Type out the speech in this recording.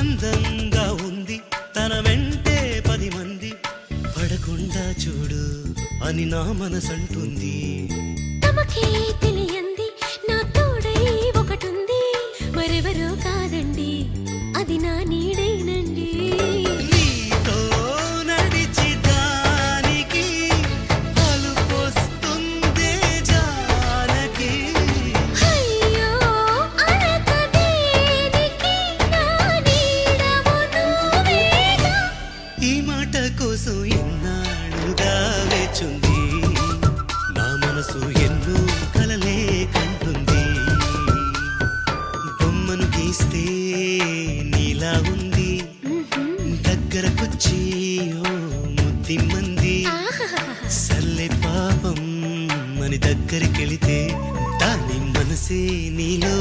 అందంగా ఉంది తన వెంటే 10 మంది పడకుండా చూడు అని నా మనసంటుంది. తమకే తెలియంది నా తోడై ఒకటుంది, మరెవరో కాదండి అది నా నీడేనండి. నీతో నడిచి దానికి అలుపొస్తుందే జానకి. అయ్యో అడక దేనికి నా నీడవు నువ్వేగా. ఈ మాట కోసం ఎన్నాళ్ళుగా వేచుంది నా మనసు ఎన్నో కలలే కంటుంది. బొమ్మను గీస్తే నీలా ఉంది దగ్గరకొచ్చి ఓ ముద్దిమ్మంది. సల్లే పాపం అని దగ్గరికెళితే దాని మనసే నీలో